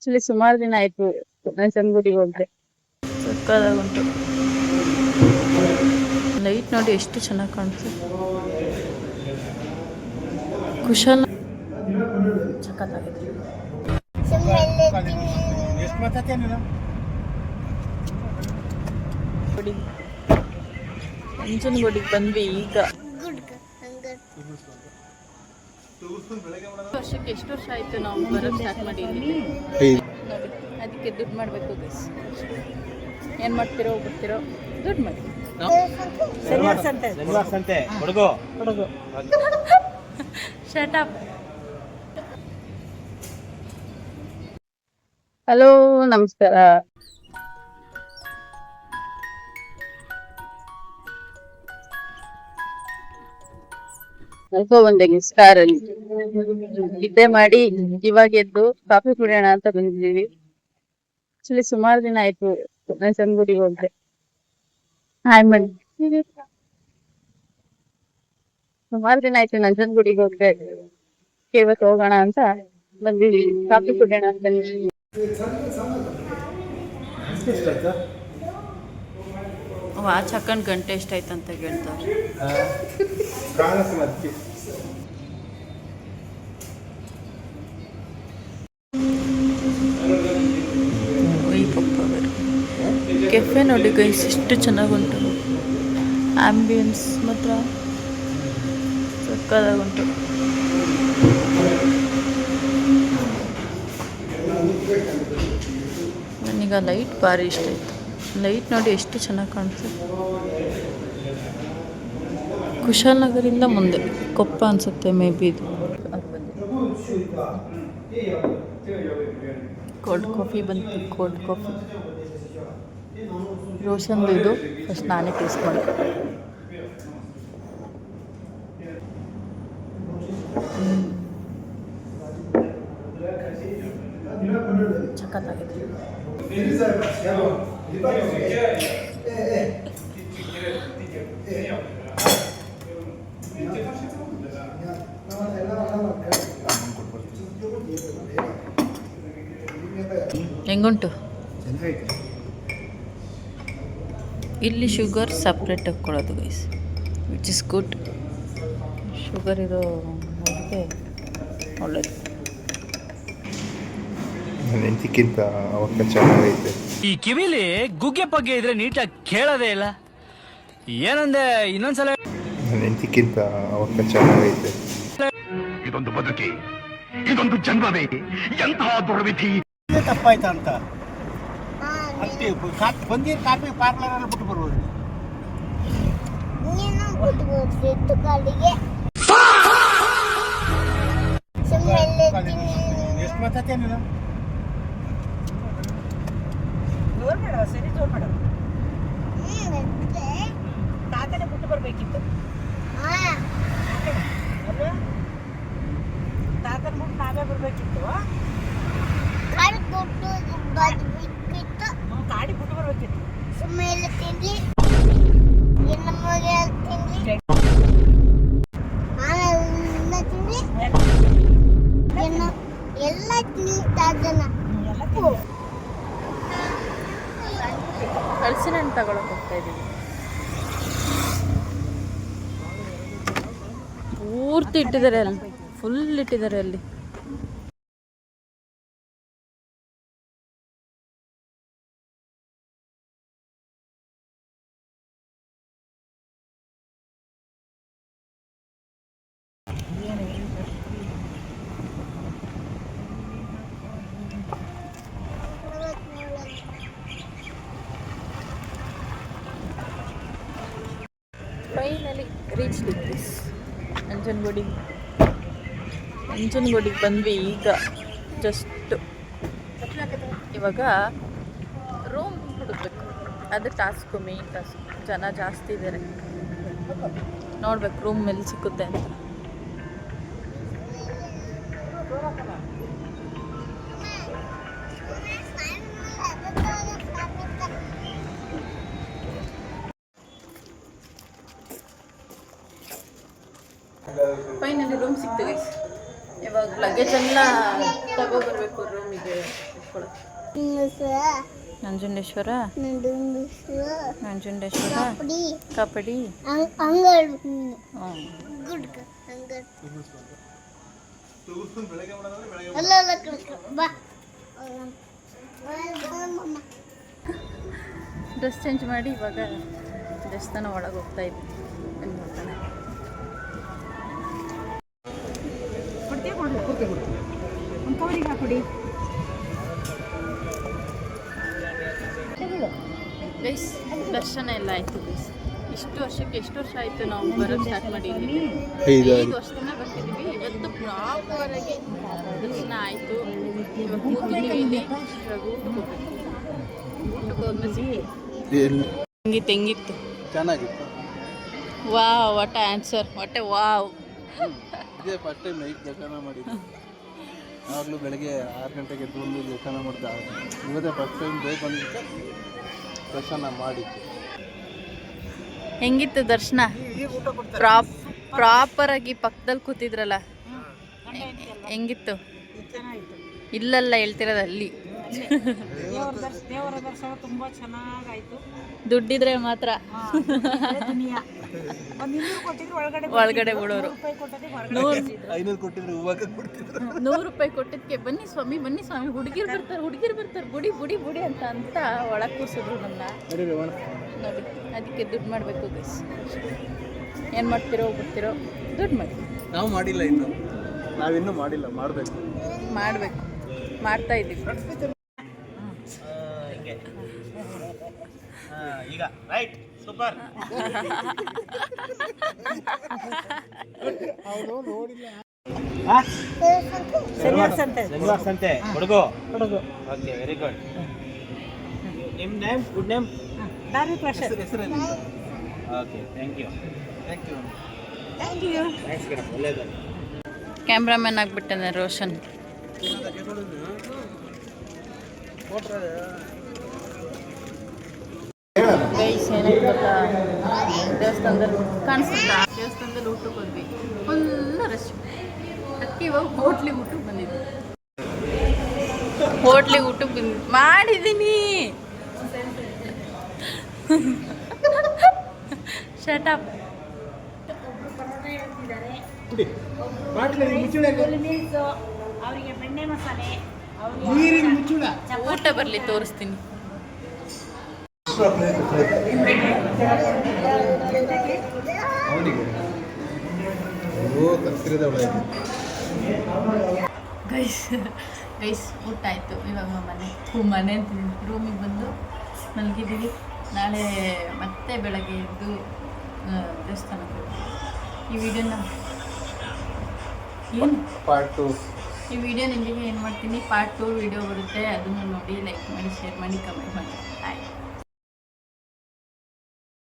Actually ಸುಮಾರು ದಿನ ಆಯ್ತು ನಂಜನಗೂಡಿಗೆ ಹೋದ್ರೆ. ಸಕ್ಕದಾಗುಂಟು. ಲೈಟ್ ನೋಡಿ ಎಷ್ಟು ಚೆನ್ನಾಗಿ ಕಾಣಿಸುತ್ತೆ. ಕುಶಾಲ ಸಕ್ಕತ್ತಾಗಿದೆ. ನಂಜನಗೂಡಿಗೆ ಬಂದ್ವಿ ಈಗ. ವರ್ಷಕ್ಕೆ ಎಷ್ಟು ವರ್ಷ ಆಯ್ತು ನಾವು ಬರೋಕ್ಕೆ ಸ್ಟಾರ್ಟ್ ಮಾಡಿ ಇಲ್ಲಿ ನೋಡಿ. ಅದಕ್ಕೆ ದುಡ್ಡು ಮಾಡಬೇಕು ಗೈಸ್. ಏನು ಮಾಡ್ತಿರೋ ಬರ್ತಿರೋ ದುಡ್ಡು ಮಾಡಿ. Shut up. ಹಲೋ, ನಮಸ್ಕಾರ. ಬಂದೆ ಕಾರಲ್ಲಿ ನಿದ್ದೆ ಮಾಡಿ ಇವಾಗ ಎದ್ದು ಕಾಫಿ ಕುಡಿಯೋಣ ಅಂತ ಬಂದಿದ್ದೀವಿ. ಆಕ್ಚುಲಿ ಸುಮಾರು ದಿನ ಆಯ್ತು ನಂಜನಗೂಡಿಗೆ ಹೋದ್ರೆ. ಸುಮಾರು ದಿನ ಆಯ್ತು ನಂಜನಗೂಡಿಗೆ ಹೋದ್ರೆ, ಇವತ್ತು ಹೋಗೋಣ ಅಂತ ಬಂದಿದ್ದೀವಿ. ಕಾಫಿ ಕುಡಿಯೋಣ ಅಂತ ಬಂದಿದ್ದೀವಿ. ವಾಚ್ ಹಾಕೊಂಡು ಗಂಟೆ ಎಷ್ಟಾಯ್ತು ಅಂತ ಕೇಳ್ತಾರೆ. ಕೆಫೆ ನೋಡಿ ಗೈಸ್ ಎಷ್ಟು ಚೆನ್ನಾಗುಂಟು. ಆಂಬಿಯನ್ಸ್ ಮಾತ್ರ ಸಕ್ಕದಾಗುಂಟು. ನನಗೆ ಲೈಟ್ ಭಾರಿ ಇಷ್ಟ ಆಯಿತು. ಲೈಟ್ ನೋಡಿ ಎಷ್ಟು ಚೆನ್ನಾಗಿ ಕಾಣಿಸುತ್ತೆ. ಕುಶಾಲನಗರಿಂದ ಮುಂದೆ ಕೊಪ್ಪ ಅನಿಸುತ್ತೆ ಮೇ ಬಿ ಇದು. ಕೋಲ್ಡ್ ಕಾಫಿ ಬಂತು. ಕೋಲ್ಡ್ ಕಾಫಿ ರೋಷನ್ದು ಇದು ಫಸ್ಟ್ ನಾನೇ ಟೇಸ್ಟ್ ಮಾಡಿದೆ. ಸಖತ್ತಾಗಿದೆ. ಹೆಂಗುಂಟು? ಇಲ್ಲಿ ಶುಗರ್ ಸಪ್ರೇಟ್ ಹಾಕ್ಕೊಳ್ಳೋದು guys, which is good. Sugar ಇರೋ ಅದಕ್ಕೆ ಒಳ್ಳೆಯದು. ನೆಂತಿಕ್ಕಿಂತ ಅವಕ್ಕ ಚೆನ್ನಾಗೈತೆ. ಈ ಕಿವಿಲಿ ಗುಗ್ಗೆ ಪಗ್ಗೆ ಇದ್ರೆ ನೀಟಾಗಿ ಕೇಳೋದೇ ಇಲ್ಲ. ಏನಂದೆ ಇನ್ನೊಂದ್ಸಲ? ನೆಂತಿಕ್ಕಿಂತ ಅವಕ್ಕ ಚೆನ್ನಾಗೈತೆ. ಇದೊಂದು ಬದುಕಿ, ಇದೊಂದು ಜನ್ಮವೇ, ಎಂತಹ ದುರ್ವಿಧಿ. ತಪ್ಪಾಯ್ತಾ ಅಂತ ಬಂದಿರ ಕಾಫಿ ಪಾರ್ಲರ್ ಅಲ್ಲಿ ಬಿಟ್ಟು ಬರ್ಬೋದು. ಎಷ್ಟು ಮಾತಾಡ್ತೀಯ ನೀನು? ಜೋರ್ ಮಾಡ, ಸರಿ ಜೋರ್ ಮಾಡ. ತಾತನೇ ಬಿಟ್ಟು ಬರ್ಬೇಕಿತ್ತು. ತಾತನ ಬಿಟ್ಟು ನಾವೇ ಬರ್ಬೇಕಿತ್ತು. ಗಾಡಿ ಬಿಟ್ಟು ಬರ್ಬೇಕಿತ್ತು. ಸುಮ್ಮನೆ ತಿಂಡಿ ಎಲ್ಲ ಹಲಸಿನ ಹಣ್ಣು ತಗೊಳಕ್ ಹೋಗ್ತಾ ಇದ್ದೀವಿ. ಪೂರ್ತಿ ಇಟ್ಟಿದ್ದಾರೆ ಅಲ್ಲಿ, ಫುಲ್ ಇಟ್ಟಿದ್ದಾರೆ ಅಲ್ಲಿ. ಫೈನಲಿ ರೀಚ್ ದಿಸ್ ನಂಜನಗೂಡಿಗೆ ಬಂದ್ವಿ ಈಗ ಜಸ್ಟ್. ಇವಾಗ ರೂಮ್ ಹುಡುಕ್ಬೇಕು, ಅದು ಟಾಸ್ಕು, ಮೇನ್ ಟಾಸ್ಕ್. ಜನ ಜಾಸ್ತಿ ಇದ್ದಾರೆ, ನೋಡ್ಬೇಕು ರೂಮ್ ಎಲ್ಲಿ ಸಿಕ್ಕುತ್ತೆ ಅಂತ. ಫೈನಲಿ ರೂಮ್ ಸಿಕ್ತು ಗೈಸ್. ಇವಾಗ ಲಗೇಜ್ ಎಲ್ಲ ತಗೋಬರ್ಬೇಕು ರೂಮಿಗೆ. ಕೂತ್ಕೊಳ್ಳೋದು. ಹಿಂಗಸ ನಂಜುಂಡೇಶ್ವರ ನಂದುಂಡುಸ ನಂಜುಂಡೇಶ್ವರ ಕಬಡ್ಡಿ ಕಬಡ್ಡಿ. ಅಂಗಡು ಗುಡ್ಕ ಅಂಗಡು ಅಲ್ಲ ಅಲ್ಲ ಬಾ ಡ್ರೆಸ್ ಚೇಂಜ್ ಮಾಡಿ ಇವಾಗ ದೇವಸ್ಥಾನ ಒಳಗೆ ಹೋಗ್ತಾ ಇದ್ವಿ. ಬನ್ನಿ ಹೋಗೋಣ. ಗೈಸ್ ದರ್ಶನ ಎಲ್ಲ ಆಯಿತು ಗೈಸ್. ಎಷ್ಟು ವರ್ಷ ಆಯಿತು ನಾವು ಬರೋದು ಸ್ಟಾರ್ಟ್ ಮಾಡಿ ಇಲ್ಲಿ 5 ವರ್ಷದಿಂದ ಬರ್ತಿದ್ದೀವಿ. ಇವತ್ತು ಪ್ರಾಪರಾಗಿ ದರ್ಶನ ಆಯಿತು. ಇವಾಗ ಕೂತಿದ್ದೀವಿ ಇಲ್ಲಿ. ಇವಾಗ ಊಟಕ್ಕೆ ಹೋದ್ಮೇಲೆ ಹೆಂಗಿತ್ತು ಚೆನ್ನಾಗಿತ್ತು. Wow, what answer, what A wow. ಇದೇ ಫಸ್ಟ್ ಟೈಮ್ ನೈಟ್ ದರ್ಶನ ಮಾಡಿದ್ದು. ಯಾವಾಗಲೂ ಬೆಳಗ್ಗೆ 6 ಗಂಟೆಗೆ ಎದ್ದು ದರ್ಶನ ಮಾಡ್ತಾ ಇವತ್ತೇ ಫಸ್ಟ್ ಟೈಮ್ ಬೇಕು ಅಂದ್ಬಿಟ್ಟು ದರ್ಶನ ಮಾಡಿದ್ದು. ಹೆಂಗಿತ್ತು ದರ್ಶನ? ಪ್ರಾಪರಾಗಿ ಪಕ್ಕದಲ್ಲಿ ಕೂತಿದ್ರಲ್ಲ, ಹೆಂಗಿತ್ತು? ಇಲ್ಲಲ್ಲ ಹೇಳ್ತಿರೋದು ಅಲ್ಲಿ. ದೇವರ ದರ್ಶನ ತುಂಬಾ ಚೆನ್ನಾಗಾಯ್ತು. ದುಡ್ಡಿದ್ರೆ ಮಾತ್ರ ಒಳಗಡೆ ಬಿಡೋರು. 500 ಕೊಟ್ಟಿದ್ರೆ ಹೂವಾಗ ಕೊಡ್ತಿದ್ರು. 100 ರೂಪಾಯಿ ಕೊಟ್ಟಿದ್ದಕ್ಕೆ ಬನ್ನಿ ಸ್ವಾಮಿ ಹುಡುಗಿರು ಬರ್ತಾರೆ ಬುಡಿ ಅಂತ ಒಳಗೆ ಕೂರಿಸಿದ್ರು ನನ್ನ. ನೋಡಿ, ಅದಕ್ಕೆ ದುಡ್ಡು ಮಾಡಬೇಕು ಗೈಸ್. ಏನು ಮಾಡ್ತಿರೋ ಬಿಡ್ತಿರೋ ದುಡ್ಡು ಮಾಡಿ. ನಾವು ಮಾಡಿಲ್ಲ ನಾವಿನ್ನೂ ಮಾಡಿಲ್ಲ, ಮಾಡಬೇಕು ಮಾಡ್ತಾ ಇದ್ದೀವಿ. ಈಗ right super. Shanivarasanthe Kodagu. Okay, very good. ನಿಮ್ಮ name, good name? Okay, thank you. ಒಳ್ಳೆಯದು. ಕ್ಯಾಮ್ರಾಮನ್ ಆಗಿಬಿಟ್ಟನೆ ರೋಷನ್. ಗೈಸ್ ಏನಾಯ್ತು ಗೊತ್ತಾ, ದೇವಸ್ಥಾನದಲ್ಲಿ ಕಾಣಿಸುತ್ತಾ, ದೇವಸ್ಥಾನದಲ್ಲಿ ಊಟಕ್ಕೆ ಹೋದ್ವಿ. Full rush. ಅದಕ್ಕೆ ಇವಾಗ ಹೋಟ್ಲಿಗೆ ಊಟಕ್ಕೆ ಬಂದಿದ್ವಿ. ಮಾಡಿದ್ದೀನಿ. Shut up. ಅವರಿಗೆ ಬೆಣ್ಣೆ ಮಸಾಲೆ, ಊಟ ಬರಲಿ ತೋರಿಸ್ತೀನಿ. ಗೈಸ್ ಊಟ ಆಯಿತು. ಇವಾಗ ಮನೆ ರೂಮಿಗೆ ಬಂದು ಮಲಗಿದ್ದೀವಿ. ನಾಳೆ ಮತ್ತೆ ಬೆಳಗ್ಗೆ ಎದ್ದು ದೇವಸ್ಥಾನಕ್ಕೆ ಹೋಗ್ತೀವಿ. ಈ ವಿಡಿಯೋನ ಈ ವಿಡಿಯೋ ನಿಮಗೆ ಏನು ಮಾಡ್ತೀನಿ, ಪಾರ್ಟ್ 2 ವಿಡಿಯೋ ಬರುತ್ತೆ. ಅದನ್ನು ನೋಡಿ ಲೈಕ್ ಮಾಡಿ, ಶೇರ್ ಮಾಡಿ, ಕಮೆಂಟ್ ಮಾಡಿ. ಬಾಯ್.